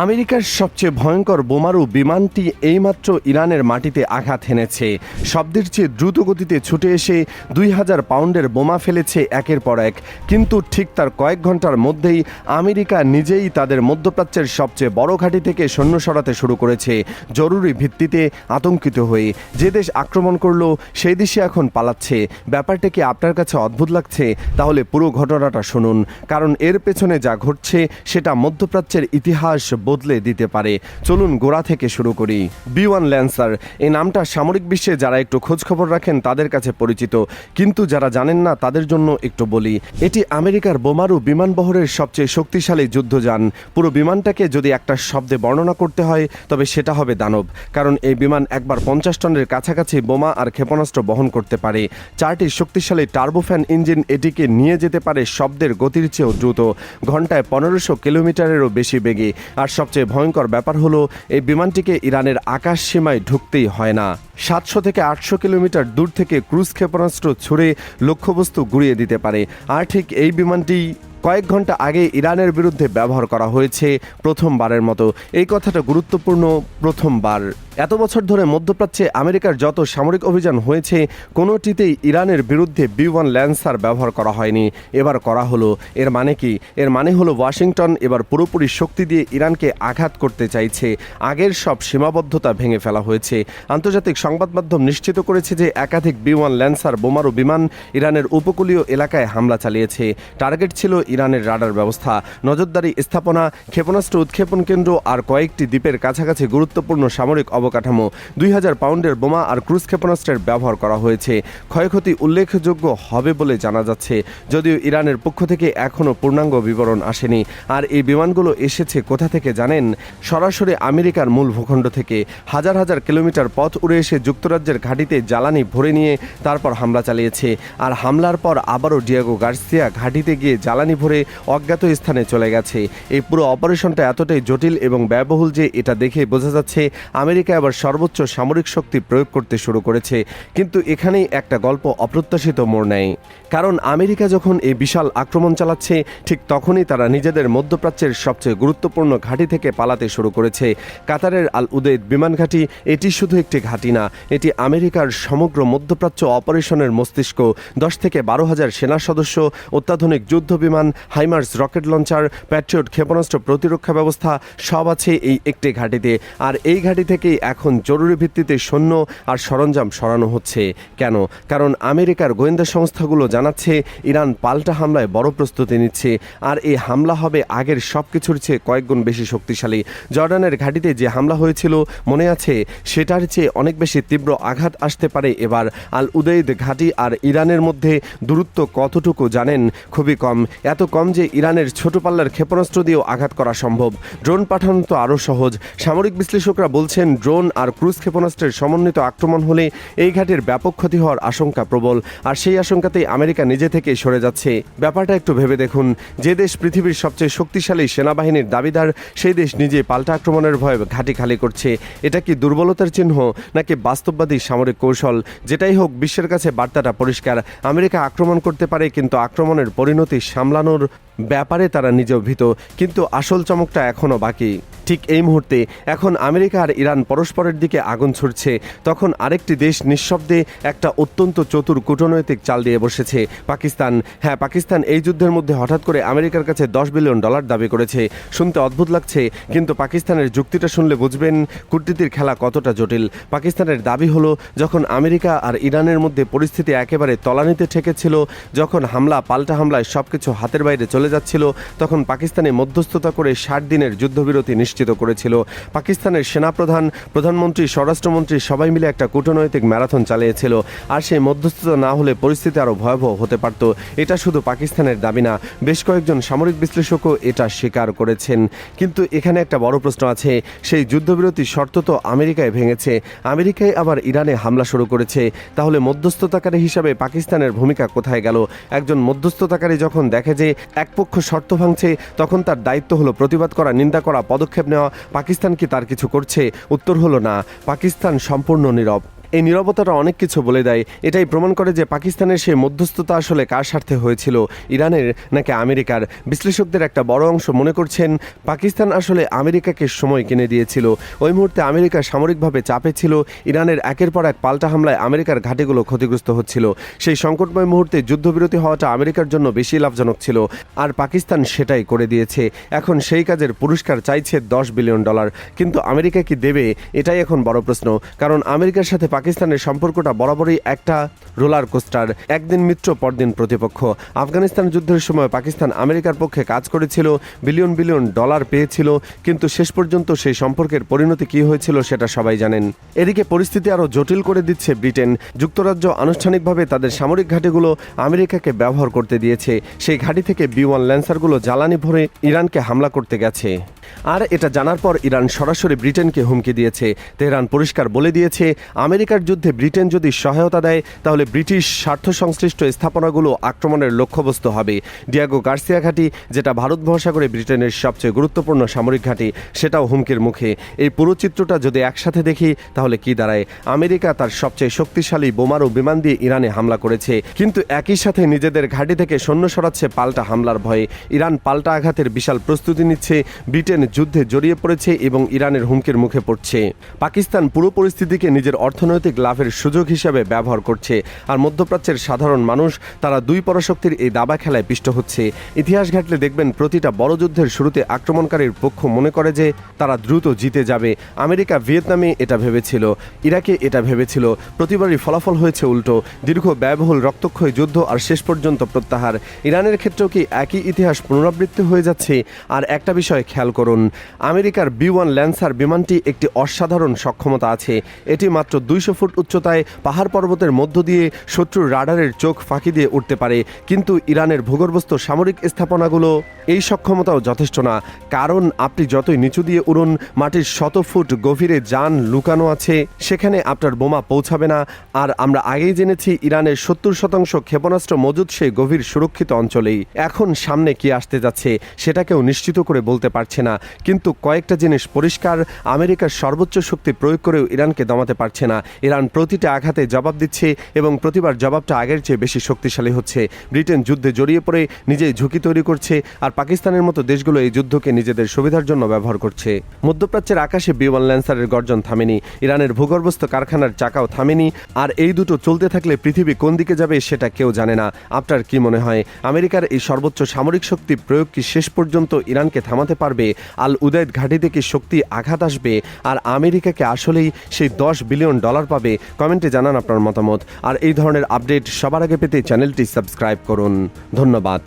আমেরিকার সবচেয়ে ভয়ঙ্কর বোমারু বিমানটি এইমাত্র ইরানের মাটিতে আঘাত হেনেছে। শব্দের চেয়ে দ্রুত গতিতে ছুটে এসে ২,০০০ পাউন্ডের বোমা ফেলেছে একের পর এক। কিন্তু ঠিক তার কয়েক ঘন্টার মধ্যেই আমেরিকা নিজেই তাদের মধ্যপ্রাচ্যের সবচেয়ে বড় ঘাঁটি থেকে সৈন্য সরাতে শুরু করেছে, জরুরি ভিত্তিতে আতঙ্কিত হয়ে। যে দেশ আক্রমণ করলো সেই দেশে এখন পালাচ্ছে। ব্যাপারটা কি আপনার কাছে অদ্ভুত লাগছে? তাহলে পুরো ঘটনাটা শুনুন, কারণ এর পেছনে যা ঘটছে সেটা মধ্যপ্রাচ্যের ইতিহাস বদলে দিতে পারে। চলুন গোড়া থেকে শুরু করি। B-1 ল্যান্সার এই নামটা সামরিক বিশ্বে যারা একটু খোঁজখবর রাখেন তাদের কাছে পরিচিত, কিন্তু যারা জানেন না তাদের জন্য একটু বলি। এটি আমেরিকার বোমারু বিমানবহরের সবচেয়ে শক্তিশালী যুদ্ধযান। পুরো বিমানটাকে যদি একটা শব্দে বর্ণনা করতে হয় তবে সেটা হবে দানব, কারণ এই বিমান একবার 50 টনের কাছাকাছি বোমা আর ক্ষেপণাস্ত্র বহন করতে পারে। 4টি শক্তিশালী টার্বোফ্যান ইঞ্জিন এটিকে নিয়ে যেতে পারে শব্দের গতির চেয়েও দ্রুত, ঘন্টায় 1500 কিলোমিটারেরও বেশি বেগে। আর সবচেয়ে ভয়ঙ্কর ব্যাপার হলো এই বিমানটিকে ইরানের আকাশ সীমায় ঢুকতেই হয় না। 700 থেকে 800 কিলোমিটার দূর থেকে ক্রুজ ক্ষেপণাস্ত্র ছুড়ে লক্ষ্যবস্তু গুড়িয়ে দিতে পারে। আর ঠিক এই বিমানটি কয়েক ঘন্টা আগে ইরানের বিরুদ্ধে ব্যবহার করা হয়েছে প্রথমবারের মতো। এই কথাটা গুরুত্বপূর্ণ, প্রথমবার। এত বছর ধরে মধ্যপ্রাচ্যে আমেরিকার যত সামরিক অভিযান হয়েছে কোনোটিতেই ইরানের বিরুদ্ধে B-1 ল্যান্সার ব্যবহার করা হয়নি। এবার করা হলো। এর মানে কি? এর মানে হলো ওয়াশিংটন এবার পুরোপুরি শক্তি দিয়ে ইরানকে আঘাত করতে চাইছে। আগের সব সীমাবদ্ধতা ভেঙে ফেলা হয়েছে। আন্তর্জাতিক সংবাদ মাধ্যম নিশ্চিত করেছে যে একাধিক B-1 ল্যান্সার বোমারু বিমান ইরানের উপকূলীয় এলাকায় হামলা চালিয়েছে। টার্গেট ছিল ইরানের রাডার ব্যবস্থা, নজরদারি স্থাপনা, ক্ষেপণাস্ত্র উৎক্ষেপণ কেন্দ্র আর কয়েকটি দ্বীপের কাছাকাছি গুরুত্বপূর্ণ সামরিক অবকাঠামো। ২,০০০ পাউন্ডের বোমা আর ক্রুজ ক্ষেপণাস্ত্রের ব্যবহার করা হয়েছে। ক্ষয়ক্ষতি উল্লেখযোগ্য হবে বলে জানা যাচ্ছে, যদিও ইরানের পক্ষ থেকে এখনও পূর্ণাঙ্গ বিবরণ আসেনি। আর এই বিমানগুলো এসেছে কোথা থেকে জানেন? সরাসরি আমেরিকার মূল ভূখণ্ড থেকে। হাজার হাজার কিলোমিটার পথ উড়ে এসে যুক্তরাজ্যের ঘাঁটিতে জ্বালানি ভরে নিয়ে তারপর হামলা চালিয়েছে। আর হামলার পর আবারও ডিয়েগো গার্সিয়া ঘাঁটিতে গিয়ে জ্বালানি ভরে অজ্ঞাত স্থানে চলে গেছে। এই পুরো অপারেশনটা এতটাই জটিল এবং ব্যয়বহুল যে এটা দেখে বোঝা যাচ্ছে আমেরিকা আবার সর্বোচ্চ সামরিক শক্তি প্রয়োগ করতে শুরু করেছে। কিন্তু এখানেই একটা গল্প অপ্রত্যাশিত মোড় নেয়, কারণ আমেরিকা যখন এই বিশাল আক্রমণ চালাচ্ছে ঠিক তখনই তারা নিজেদের মধ্যপ্রাচ্যের সবচেয়ে গুরুত্বপূর্ণ ঘাঁটি থেকে পালাতে শুরু করেছে। কাতারের আল উদেইদ বিমান ঘাঁটি এটি শুধু একটি ঘাঁটি না, এটি আমেরিকার সমগ্র মধ্যপ্রাচ্য অপারেশনের মস্তিষ্ক। 10 থেকে 12,000 সেনা সদস্য, অত্যাধুনিক যুদ্ধ বিমান, হাইমার্স রকেট লঞ্চার, প্যাট্রিয়ট ক্ষেপণাস্ত্র প্রতিরক্ষা ব্যবস্থা সব আছে এই একটি ঘাঁটিতে। আর এই ঘাঁটি থেকেই এখন জরুরি ভিত্তিতে সৈন্য আর সরঞ্জাম সরানো হচ্ছে। কেন? কারণ আমেরিকার গোয়েন্দা সংস্থাগুলো জানাচ্ছে ইরান পাল্টা হামলায় বড় প্রস্তুতি নিচ্ছে। আর এই হামলা হবে আগের সব কিছুর চেয়ে কয়েকগুণ বেশি শক্তিশালী। জর্ডানের ঘাঁটিতে যে হামলা হয়েছিল মনে আছে? সেটার চেয়ে অনেক বেশি তীব্র আঘাত আসতে পারে এবার। আল উদেইদ ঘাঁটি আর ইরানের মধ্যে দূরত্ব কতটুকু জানেন? খুবই কম। এত কম যে ইরানের ছোট পাল্লার ক্ষেপণাস্ত্র দিয়েও আঘাত করা সম্ভব। ড্রোন পাঠানো তো আরও সহজ। সামরিক বিশ্লেষকরা বলছেন ড্রোন আর ক্রুজ ক্ষেপণাস্ত্রের সমন্বিত আক্রমণ হলে এই ঘাঁটির ব্যাপক ক্ষতি হওয়ার আশঙ্কা প্রবল। আর সেই আশঙ্কাতেই আমেরিকা নিজে থেকেই সরে যাচ্ছে। ব্যাপারটা একটু ভেবে দেখুন, যে দেশ পৃথিবীর সবচেয়ে শক্তিশালী সেনাবাহিনীর দাবিদার সেই দেশ নিজে পাল্টা আক্রমণের ভয়ে ঘাঁটি খালি করছে। এটা কি দুর্বলতার চিহ্ন নাকি বাস্তববাদী সামরিক কৌশল? যেটাই হোক, বিশ্বের কাছে বার্তাটা পরিষ্কার। আমেরিকা আক্রমণ করতে পারে, কিন্তু আক্রমণের পরিণতি সামলানোর ব্যাপারে তারা নিজেও ভীত। কিন্তু আসল চমকটা এখনও বাকি। ঠিক এই মুহূর্তে এখন আমেরিকা আর ইরান পরস্পরের দিকে আগুন ছুড়ছে, তখন আরেকটি দেশ নিঃশব্দে একটা অত্যন্ত চতুর কূটনৈতিক চাল দিয়ে বসেছে, পাকিস্তান। হ্যাঁ, পাকিস্তান এই যুদ্ধের মধ্যে হঠাৎ করে আমেরিকার কাছে $10 বিলিয়ন দাবি করেছে। শুনতে অদ্ভুত লাগছে, কিন্তু পাকিস্তানের যুক্তিটা শুনলে বুঝবেন কূটনীতির খেলা কতটা জটিল। পাকিস্তানের দাবি হলো, যখন আমেরিকা আর ইরানের মধ্যে পরিস্থিতি একেবারে তলানিতে ঠেকেছিল, যখন হামলা পাল্টা হামলায় সবকিছু হাতের বাইরে চলে যাচ্ছিল, তখন পাকিস্তানে মধ্যস্থতা করে 60 দিনের যুদ্ধবিরতি নিশ্চিত করেছিল। পাকিস্তানের সেনাপ্রধান, প্রধানমন্ত্রী, স্বরাষ্ট্রমন্ত্রী সবাই মিলে একটা কূটনৈতিক ম্যারাথন চালিয়েছিল। আর সেই মধ্যস্থতা না হলে পরিস্থিতি আরও ভয়াবহ হতে পারত। এটা শুধু পাকিস্তানের দাবি না, বেশ কয়েকজন সামরিক বিশ্লেষকও এটা স্বীকার করেছেন। কিন্তু এখানে একটা বড় প্রশ্ন আছে, সেই যুদ্ধবিরতির শর্ত তো আমেরিকায় ভেঙেছে, আমেরিকায় আবার ইরানে হামলা শুরু করেছে। তাহলে মধ্যস্থতাকারী হিসাবে পাকিস্তানের ভূমিকা কোথায় গেল? একজন মধ্যস্থতাকারী যখন দেখে যে এক পক্ষ শর্ত ভাঙছে, তখন তার দায়িত্ব হলো প্রতিবাদ করা, নিন্দা করা, পদক্ষেপ নেওয়া। পাকিস্তান কি তার কিছু করছে? উত্তর হলো না, পাকিস্তান সম্পূর্ণ নীরব। এই নীরবতাটা অনেক কিছু বলে দেয়। এটাই প্রমাণ করে যে পাকিস্তানের সেই মধ্যস্থতা আসলে কার স্বার্থে হয়েছিল, ইরানের নাকি আমেরিকার। বিশ্লেষকদের একটা বড় অংশ মনে করছেন পাকিস্তান আসলে আমেরিকাকে সময় কিনে দিয়েছিল। ওই মুহূর্তে আমেরিকা সামরিকভাবে চাপে ছিল, ইরানের একের পর এক পাল্টা হামলায় আমেরিকার ঘাঁটিগুলো ক্ষতিগ্রস্ত হচ্ছিল। সেই সংকটময় মুহূর্তে যুদ্ধবিরতি হওয়াটা আমেরিকার জন্য বেশি লাভজনক ছিল, আর পাকিস্তান সেটাই করে দিয়েছে। এখন সেই কাজের পুরস্কার চাইছে $10 বিলিয়ন। কিন্তু আমেরিকা কি দেবে, এটাই এখন বড় প্রশ্ন। কারণ আমেরিকার সাথে পাকিস্তানের সম্পর্কটা বরাবরই একটা রোলার কোস্টার, একদিন মিত্র পরদিন প্রতিপক্ষ। আফগানিস্তান যুদ্ধের সময় পাকিস্তান আমেরিকার পক্ষে কাজ করেছিল, বিলিয়ন বিলিয়ন ডলার পেয়েছিল, কিন্তু শেষ পর্যন্ত সেই সম্পর্কের পরিণতি কী হয়েছিল সেটা সবাই জানেন। এদিকে পরিস্থিতি আরও জটিল করে দিচ্ছে ব্রিটেন। যুক্তরাজ্য আনুষ্ঠানিকভাবে তাদের সামরিক ঘাঁটিগুলো আমেরিকাকে ব্যবহার করতে দিয়েছে। সেই ঘাঁটি থেকে B-1 ল্যান্সারগুলো জ্বালানি ভরে ইরানকে হামলা করতে গেছে। আর এটা জানার পর ইরান সরাসরি ব্রিটেনকে হুমকি দিয়েছে। তেহরান পরিষ্কার বলে দিয়েছে, আমেরিকার যুদ্ধে ব্রিটেন যদি সহায়তা দেয় তাহলে ব্রিটিশ স্বার্থ সংশ্লিষ্ট স্থাপনাগুলো আক্রমণের লক্ষ্যবস্তু হবে। ডিয়াগো গার্সিয়া ঘাঁটি, যেটা ভারত মহাসাগরে ব্রিটেনের সবচেয়ে গুরুত্বপূর্ণ সামরিক ঘাঁটি, সেটাও হুমকির মুখে। এই পুরো চিত্রটা যদি একসাথে দেখি তাহলে কি দাঁড়ায়? আমেরিকা তার সবচেয়ে শক্তিশালী বোমার ও বিমান দিয়ে ইরানে হামলা করেছে, কিন্তু একই সাথে নিজেদের ঘাঁটি থেকে সৈন্য সরাচ্ছে পাল্টা হামলার ভয়ে। ইরান পাল্টা আঘাতের বিশাল প্রস্তুতি নিচ্ছে, ব্রিটেন যুদ্ধে জড়িয়ে পড়েছে এবং ইরানের হুমকির মুখে পড়ছে। পাকিস্তান পুরো পরিস্থিতিকে নিজের অর্থনৈতিক লাভের সুযোগ হিসেবে ব্যবহার করছে, আর মধ্যপ্রাচ্যের সাধারণ মানুষ তারা দুই পরাশক্তির এই দাবা খেলায় পিষ্ট হচ্ছে। ইতিহাস ঘাটলে দেখবেন প্রতিটা বড় যুদ্ধের শুরুতে আক্রমণকারীর পক্ষ মনে করে যে তারা দ্রুত জিতে যাবে। আমেরিকা ভিয়েতনামে এটা ভেবেছিল, ইরাকে এটা ভেবেছিল, প্রতিবারই ফলাফল হয়েছে উল্টো। দীর্ঘ ব্যয়বহুল রক্তক্ষয়ী যুদ্ধ আর শেষ পর্যন্ত প্রত্যাহার। ইরানের ক্ষেত্রেও কি একই ইতিহাস পুনরাবৃত্তি হয়ে যাচ্ছে? আর একটা বিষয় খেয়াল করুন, আমেরিকার B-1 ল্যান্সার বিমানটি একটি অসাধারণ সক্ষমতা আছে। এটি মাত্র 200 ফুট উচ্চতায় পাহাড় পর্বতের মধ্য দিয়ে শত্রুর রাডারের চোখ ফাঁকি দিয়ে উঠতে পারে, কিন্তু ইরানের ভূগর্ভস্থ সামরিক স্থাপনাগুলো এই সক্ষমতাও যথেষ্ট না। কারণ আপনি যতই নিচু দিয়ে উড়ুন, মাটির 100 ফুট গভীরে যান লুকানো আছে, সেখানে আপনার বোমা পৌঁছাবে না। আর আমরা আগেই জেনেছি ইরানের 70% ক্ষেপণাস্ত্র মজুদ সেই গভীর সুরক্ষিত অঞ্চলেই। এখন সামনে কি আসতে যাচ্ছে সেটা কেউ নিশ্চিত করে বলতে পারছে না, কিন্তু কয়েকটা জিনিস পরিষ্কার, আমেরিকার সর্বোচ্চ শক্তি প্রয়োগ করেও ইরানকে দমাতে পারছে না। ইরান প্রতিটা আঘাতে জবাব দিচ্ছে এবং প্রতিবার জবাবটা আগের চেয়ে বেশি শক্তিশালী হচ্ছে। ব্রিটেন যুদ্ধে জড়িয়ে পড়ে নিজেই ঝুঁকি তৈরি করছে, আর পাকিস্তানের মতো দেশগুলো এই যুদ্ধকে নিজেদের সুবিধার জন্য ব্যবহার করছে। মধ্যপ্রাচ্যের আকাশে B-1 ল্যান্সারের গর্জন থামেনি, ইরানের ভূগর্ভস্থ কারখানার চাকাও থামেনি, আর এই দুটো চলতে থাকলে পৃথিবী কোন দিকে যাবে সেটা কেউ জানে না। আপনার কি মনে হয়, আমেরিকার এই সর্বোচ্চ সামরিক শক্তি প্রয়োগ কি শেষ পর্যন্ত ইরানকে থামাতে পারবে? আল উদাইদ ঘাঁটি থেকে শক্তি আঘাত আসবে, আর আমেরিকাকে আসলেই সেই $10 বিলিয়ন পাবে? কমেন্টে জানান আপনার মতামত। আর এই ধরনের আপডেট সবার আগে পেতে চ্যানেলটি সাবস্ক্রাইব করুন। ধন্যবাদ।